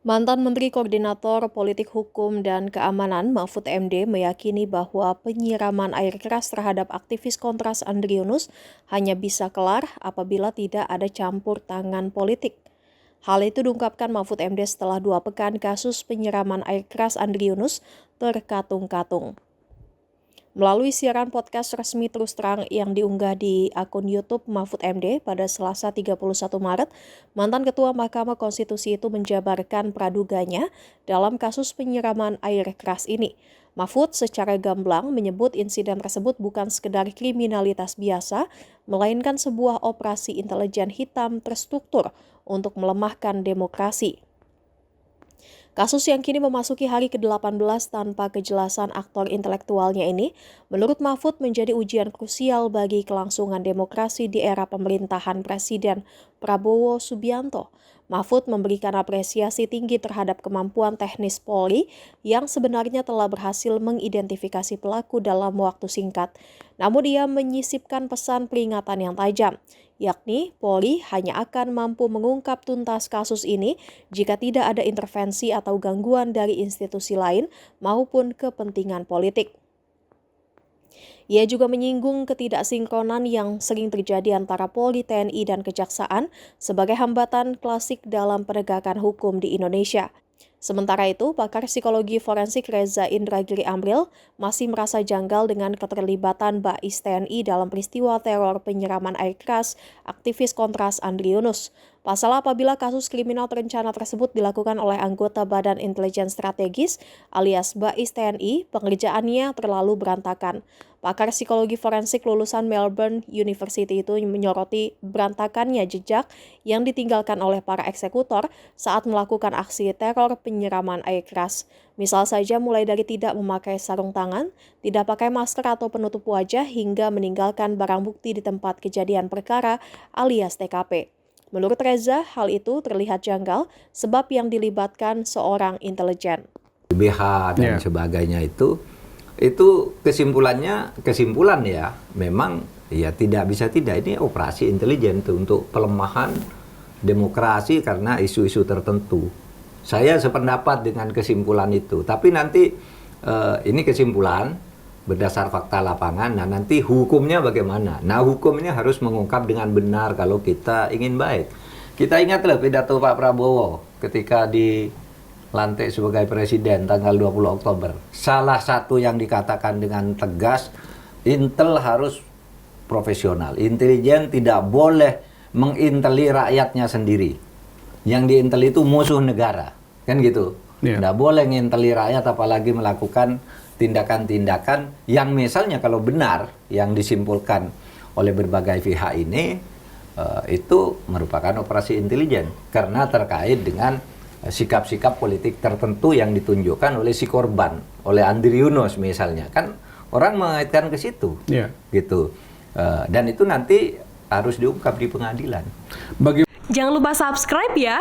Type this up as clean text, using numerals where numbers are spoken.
Mantan Menteri Koordinator Politik Hukum dan Keamanan Mahfud MD meyakini bahwa penyiraman air keras terhadap aktivis Kontras Andri Yunus hanya bisa kelar apabila tidak ada campur tangan politik. Hal itu diungkapkan Mahfud MD setelah 2 pekan kasus penyiraman air keras Andri Yunus terkatung-katung. Melalui siaran podcast resmi Terus Terang yang diunggah di akun YouTube Mahfud MD pada Selasa 31 Maret, mantan Ketua Mahkamah Konstitusi itu menjabarkan praduganya dalam kasus penyiraman air keras ini. Mahfud secara gamblang menyebut insiden tersebut bukan sekedar kriminalitas biasa, melainkan sebuah operasi intelijen hitam terstruktur untuk melemahkan demokrasi. Kasus yang kini memasuki hari ke-18 tanpa kejelasan aktor intelektualnya ini, menurut Mahfud menjadi ujian krusial bagi kelangsungan demokrasi di era pemerintahan Presiden Prabowo Subianto. Mahfud memberikan apresiasi tinggi terhadap kemampuan teknis Polri yang sebenarnya telah berhasil mengidentifikasi pelaku dalam waktu singkat. Namun ia menyisipkan pesan peringatan yang tajam, yakni Polri hanya akan mampu mengungkap tuntas kasus ini jika tidak ada intervensi atau gangguan dari institusi lain maupun kepentingan politik. Ia juga menyinggung ketidaksinkronan yang sering terjadi antara Polri, TNI, dan Kejaksaan sebagai hambatan klasik dalam penegakan hukum di Indonesia. Sementara itu, pakar psikologi forensik Reza Indragiri Amril masih merasa janggal dengan keterlibatan Bais TNI dalam peristiwa teror penyiraman air keras aktivis Kontras Andri Yunus. Pasal apabila kasus kriminal terencana tersebut dilakukan oleh anggota Badan Intelijen Strategis alias Bais TNI, pengerjaannya terlalu berantakan. Pakar psikologi forensik lulusan Melbourne University itu menyoroti berantakannya jejak yang ditinggalkan oleh para eksekutor saat melakukan aksi teror penyiraman air keras. Misal saja mulai dari tidak memakai sarung tangan, tidak pakai masker atau penutup wajah hingga meninggalkan barang bukti di tempat kejadian perkara alias TKP. Menurut Reza, hal itu terlihat janggal sebab yang dilibatkan seorang intelijen. BH dan sebagainya itu kesimpulan ya, memang ya tidak bisa tidak, ini operasi intelijen untuk pelemahan demokrasi karena isu-isu tertentu. Saya sependapat dengan kesimpulan itu, tapi nanti ini kesimpulan berdasar fakta lapangan. Nah nanti hukumnya bagaimana? Nah hukumnya harus mengungkap dengan benar kalau kita ingin baik. Kita ingatlah pidato Pak Prabowo ketika dilantik sebagai presiden tanggal 20 Oktober. Salah satu yang dikatakan dengan tegas, Intel harus profesional. Intelijen tidak boleh menginteli rakyatnya sendiri. Yang diintel itu musuh negara, kan gitu. Tidak boleh nginteli rakyat apalagi melakukan tindakan-tindakan yang misalnya kalau benar yang disimpulkan oleh berbagai pihak ini itu merupakan operasi intelijen karena terkait dengan sikap-sikap politik tertentu yang ditunjukkan oleh si korban, oleh Andri Yunus misalnya, kan orang mengaitkan ke situ, gitu. Dan itu nanti harus diungkap di pengadilan. Jangan lupa subscribe ya.